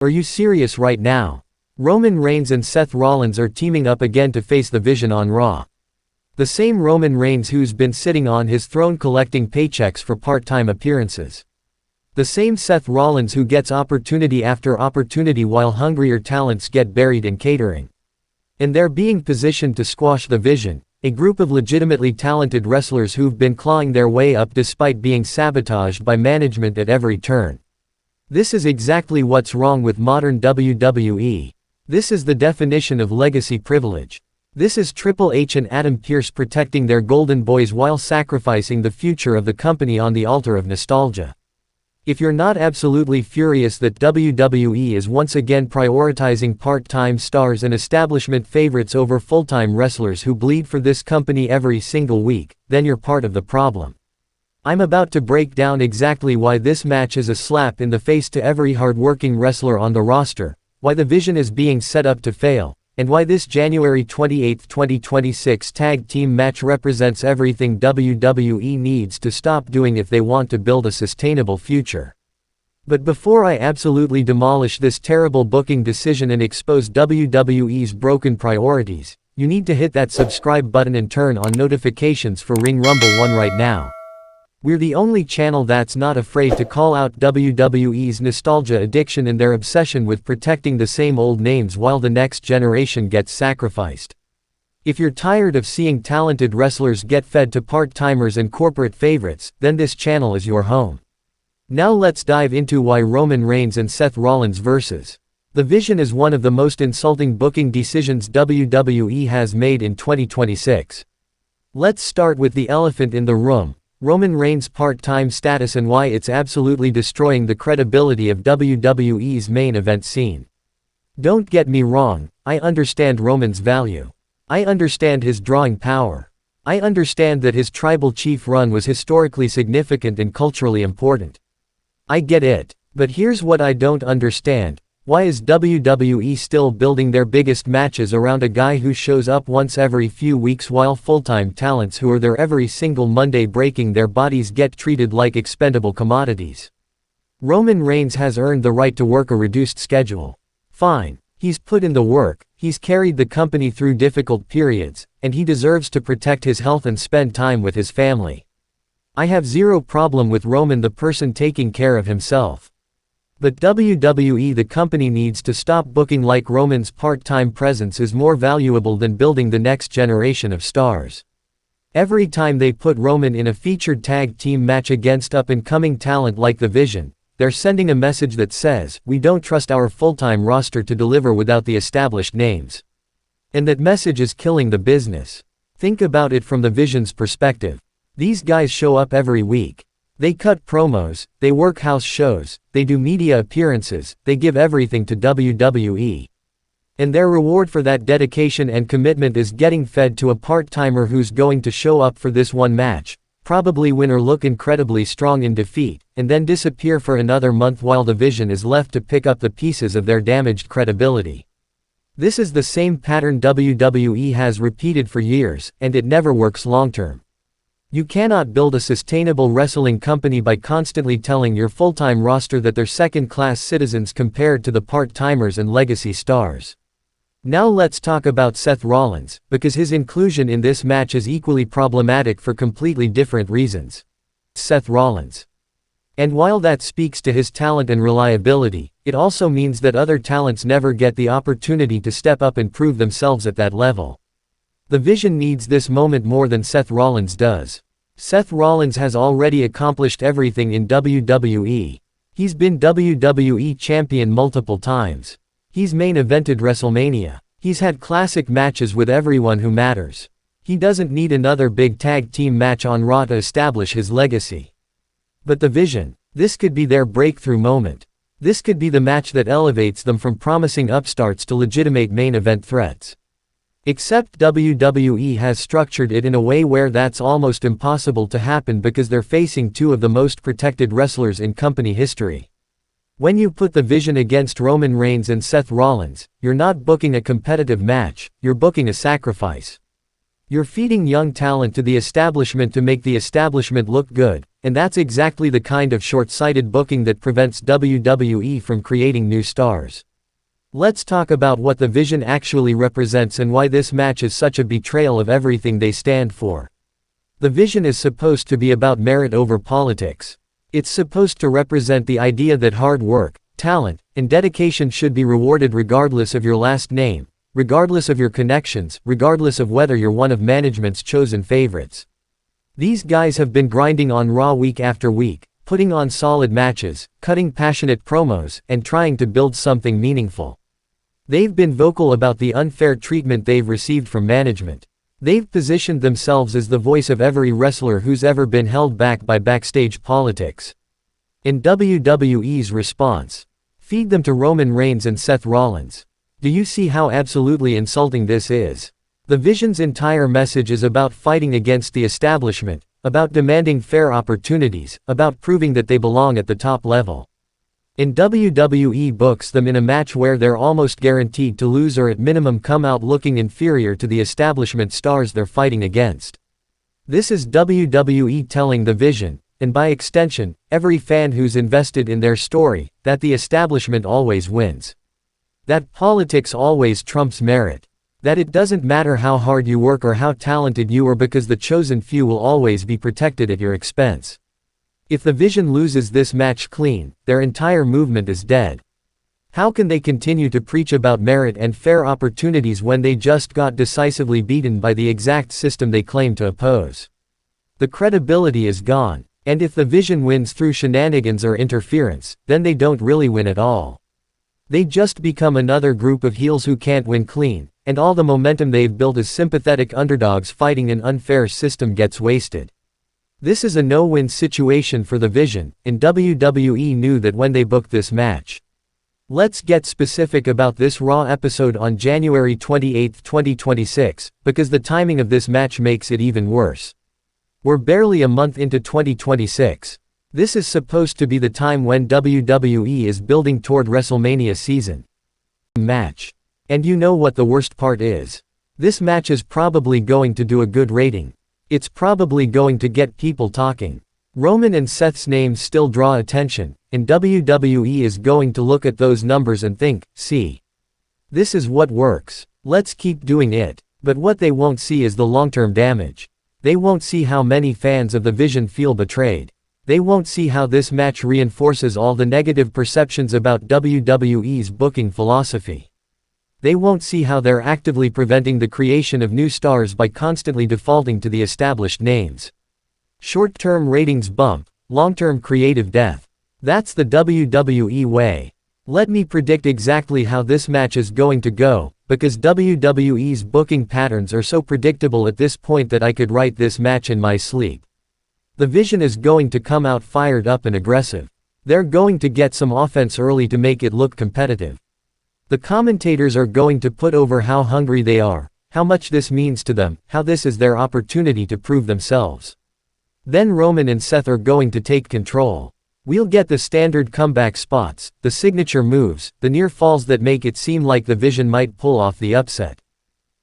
Are you serious right now? Roman Reigns and Seth Rollins are teaming up again to face the Vision on Raw. The same Roman Reigns who's been sitting on his throne collecting paychecks for part-time appearances. The same Seth Rollins who gets opportunity after opportunity while hungrier talents get buried in catering. And they're being positioned to squash the Vision, a group of legitimately talented wrestlers who've been clawing their way up despite being sabotaged by management at every turn. This is exactly what's wrong with modern WWE. This is the definition of legacy privilege. This is Triple H and Adam Pearce protecting their golden boys while sacrificing the future of the company on the altar of nostalgia. If you're not absolutely furious that WWE is once again prioritizing part-time stars and establishment favorites over full-time wrestlers who bleed for this company every single week, then you're part of the problem. I'm about to break down exactly why this match is a slap in the face to every hard-working wrestler on the roster, why the Vision is being set up to fail, and why this January 28, 2026 tag team match represents everything WWE needs to stop doing if they want to build a sustainable future. But before I absolutely demolish this terrible booking decision and expose WWE's broken priorities, you need to hit that subscribe button and turn on notifications for Ring Rumble 1 right now. We're the only channel that's not afraid to call out WWE's nostalgia addiction and their obsession with protecting the same old names while the next generation gets sacrificed. If you're tired of seeing talented wrestlers get fed to part-timers and corporate favorites, then this channel is your home. Now let's dive into why Roman Reigns and Seth Rollins vs. The Vision is one of the most insulting booking decisions WWE has made in 2026. Let's start with the elephant in the room. Roman Reigns' part-time status and why it's absolutely destroying the credibility of WWE's main event scene. Don't get me wrong, I understand Roman's value. I understand his drawing power. I understand that his tribal chief run was historically significant and culturally important. I get it. But here's what I don't understand. Why is WWE still building their biggest matches around a guy who shows up once every few weeks while full-time talents who are there every single Monday breaking their bodies get treated like expendable commodities? Roman Reigns has earned the right to work a reduced schedule. Fine. He's put in the work, he's carried the company through difficult periods, and he deserves to protect his health and spend time with his family. I have zero problem with Roman the person taking care of himself. But WWE the company needs to stop booking like Roman's part-time presence is more valuable than building the next generation of stars. Every time they put Roman in a featured tag team match against up-and-coming talent like the Vision, they're sending a message that says, we don't trust our full-time roster to deliver without the established names. And that message is killing the business. Think about it from the Vision's perspective. These guys show up every week. They cut promos, they work house shows, they do media appearances, they give everything to WWE. And their reward for that dedication and commitment is getting fed to a part-timer who's going to show up for this one match, probably win or look incredibly strong in defeat, and then disappear for another month while the Vision is left to pick up the pieces of their damaged credibility. This is the same pattern WWE has repeated for years, and it never works long-term. You cannot build a sustainable wrestling company by constantly telling your full-time roster that they're second-class citizens compared to the part-timers and legacy stars. Now let's talk about Seth Rollins, because his inclusion in this match is equally problematic for completely different reasons. Seth Rollins. And while that speaks to his talent and reliability, it also means that other talents never get the opportunity to step up and prove themselves at that level. The Vision needs this moment more than Seth Rollins does. Seth Rollins has already accomplished everything in WWE. He's been WWE champion multiple times. He's main evented WrestleMania. He's had classic matches with everyone who matters. He doesn't need another big tag team match on Raw to establish his legacy. But the Vision, this could be their breakthrough moment. This could be the match that elevates them from promising upstarts to legitimate main event threats. Except WWE has structured it in a way where that's almost impossible to happen because they're facing two of the most protected wrestlers in company history. When you put the Vision against Roman Reigns and Seth Rollins, you're not booking a competitive match, you're booking a sacrifice. You're feeding young talent to the establishment to make the establishment look good, And that's exactly the kind of short-sighted booking that prevents WWE from creating new stars. Let's talk about what the Vision actually represents and why this match is such a betrayal of everything they stand for. The Vision is supposed to be about merit over politics. It's supposed to represent the idea that hard work, talent, and dedication should be rewarded regardless of your last name, regardless of your connections, regardless of whether you're one of management's chosen favorites. These guys have been grinding on Raw week after week, putting on solid matches, cutting passionate promos, and trying to build something meaningful. They've been vocal about the unfair treatment they've received from management. They've positioned themselves as the voice of every wrestler who's ever been held back by backstage politics. In WWE's response, feed them to Roman Reigns and Seth Rollins. Do you see how absolutely insulting this is? The Vision's entire message is about fighting against the establishment, about demanding fair opportunities, about proving that they belong at the top level. In WWE books them in a match where they're almost guaranteed to lose or at minimum come out looking inferior to the establishment stars they're fighting against. This is WWE telling the Vision, and by extension, every fan who's invested in their story, that the establishment always wins. That politics always trumps merit. That it doesn't matter how hard you work or how talented you are because the chosen few will always be protected at your expense. If the Vision loses this match clean, their entire movement is dead. How can they continue to preach about merit and fair opportunities when they just got decisively beaten by the exact system they claim to oppose? The credibility is gone, and if the Vision wins through shenanigans or interference, then they don't really win at all. They just become another group of heels who can't win clean, and all the momentum they've built as sympathetic underdogs fighting an unfair system gets wasted. This is a no-win situation for the Vision, and WWE knew that when they booked this match. Let's get specific about this Raw episode on January 28, 2026, because the timing of this match makes it even worse. We're barely a month into 2026. This is supposed to be the time when WWE is building toward WrestleMania season match. And you know what the worst part is? This match is probably going to do a good rating. It's probably going to get people talking. Roman and Seth's names still draw attention, and WWE is going to look at those numbers and think, see. This is what works. Let's keep doing it. But what they won't see is the long-term damage. They won't see how many fans of the Vision feel betrayed. They won't see how this match reinforces all the negative perceptions about WWE's booking philosophy. They won't see how they're actively preventing the creation of new stars by constantly defaulting to the established names. Short-term ratings bump, long-term creative death. That's the WWE way. Let me predict exactly how this match is going to go, because WWE's booking patterns are so predictable at this point that I could write this match in my sleep. The Vision is going to come out fired up and aggressive. They're going to get some offense early to make it look competitive. The commentators are going to put over how hungry they are, how much this means to them, how this is their opportunity to prove themselves. Then Roman and Seth are going to take control. We'll get the standard comeback spots, the signature moves, the near falls that make it seem like the Vision might pull off the upset.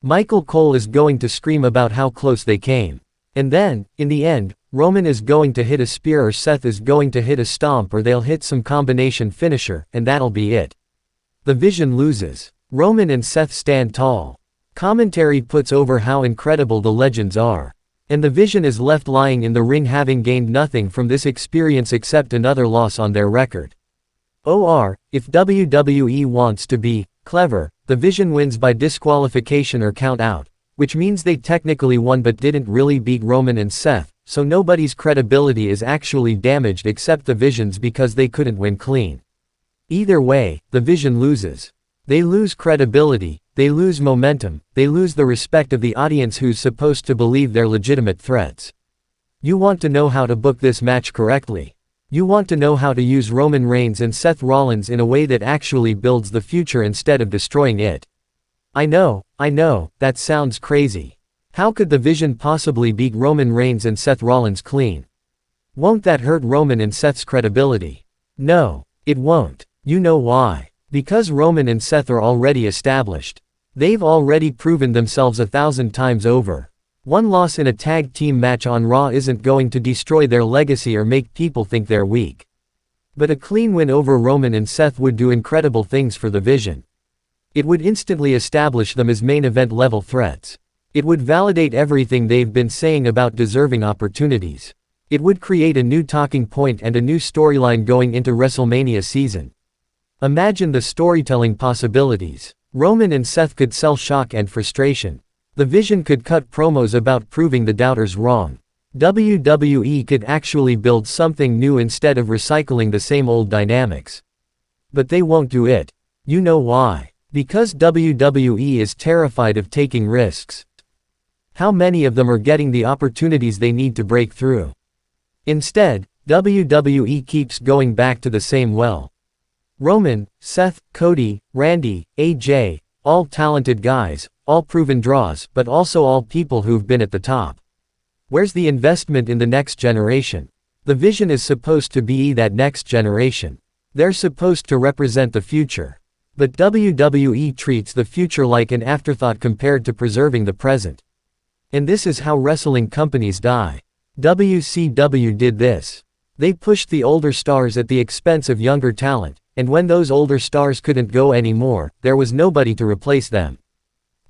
Michael Cole is going to scream about how close they came. And then, in the end, Roman is going to hit a spear or Seth is going to hit a stomp or they'll hit some combination finisher, and that'll be it. The Vision loses. Roman and Seth stand tall. Commentary puts over how incredible the legends are. And the Vision is left lying in the ring having gained nothing from this experience except another loss on their record. If WWE wants to be clever, the Vision wins by disqualification or count out, which means they technically won but didn't really beat Roman and Seth, so nobody's credibility is actually damaged except the Vision's because they couldn't win clean. Either way, the Vision loses. They lose credibility, they lose momentum, they lose the respect of the audience who's supposed to believe they're legitimate threats. You want to know how to book this match correctly. You want to know how to use Roman Reigns and Seth Rollins in a way that actually builds the future instead of destroying it. I know, that sounds crazy. How could the Vision possibly beat Roman Reigns and Seth Rollins clean? Won't that hurt Roman and Seth's credibility? No, it won't. You know why. Because Roman and Seth are already established. They've already proven themselves 1,000 times over. One loss in a tag team match on Raw isn't going to destroy their legacy or make people think they're weak. But a clean win over Roman and Seth would do incredible things for the Vision. It would instantly establish them as main event level threats. It would validate everything they've been saying about deserving opportunities. It would create a new talking point and a new storyline going into WrestleMania season. Imagine the storytelling possibilities. Roman and Seth could sell shock and frustration. The Vision could cut promos about proving the doubters wrong. WWE could actually build something new instead of recycling the same old dynamics. But they won't do it. You know why? Because WWE is terrified of taking risks. How many of them are getting the opportunities they need to break through? Instead, WWE keeps going back to the same well. Roman, Seth, Cody, Randy, AJ, all talented guys, all proven draws, but also all people who've been at the top. Where's the investment in the next generation? The Vision is supposed to be that next generation. They're supposed to represent the future. But WWE treats the future like an afterthought compared to preserving the present. And this is how wrestling companies die. WCW did this. They pushed the older stars at the expense of younger talent, and when those older stars couldn't go anymore, there was nobody to replace them.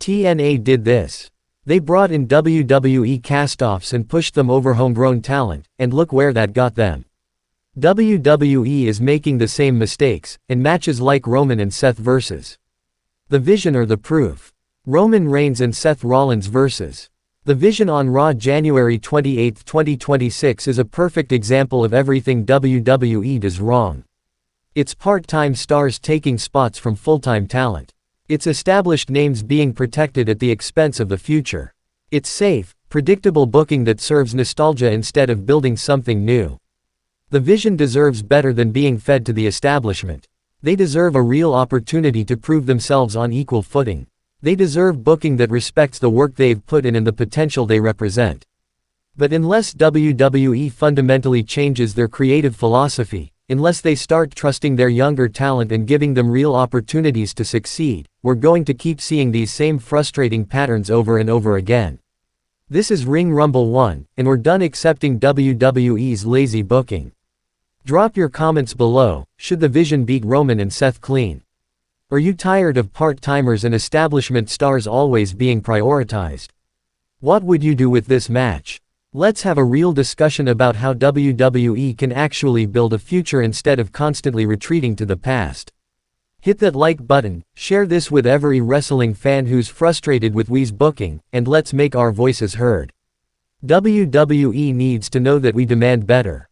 TNA did this. They brought in WWE cast-offs and pushed them over homegrown talent, and look where that got them. WWE is making the same mistakes, in matches like Roman and Seth vs. The Vision are the proof. Roman Reigns and Seth Rollins vs. The Vision on Raw January 28, 2026 is a perfect example of everything WWE does wrong. It's part-time stars taking spots from full-time talent. It's established names being protected at the expense of the future. It's safe, predictable booking that serves nostalgia instead of building something new. The Vision deserves better than being fed to the establishment. They deserve a real opportunity to prove themselves on equal footing. They deserve booking that respects the work they've put in and the potential they represent. But unless WWE fundamentally changes their creative philosophy, unless they start trusting their younger talent and giving them real opportunities to succeed, we're going to keep seeing these same frustrating patterns over and over again. This is Ring Rumble 1, and we're done accepting WWE's lazy booking. Drop your comments below. Should the Vision beat Roman and Seth clean? Are you tired of part-timers and establishment stars always being prioritized? What would you do with this match? Let's have a real discussion about how WWE can actually build a future instead of constantly retreating to the past. Hit that like button, share this with every wrestling fan who's frustrated with WWE's booking, and let's make our voices heard. WWE needs to know that we demand better.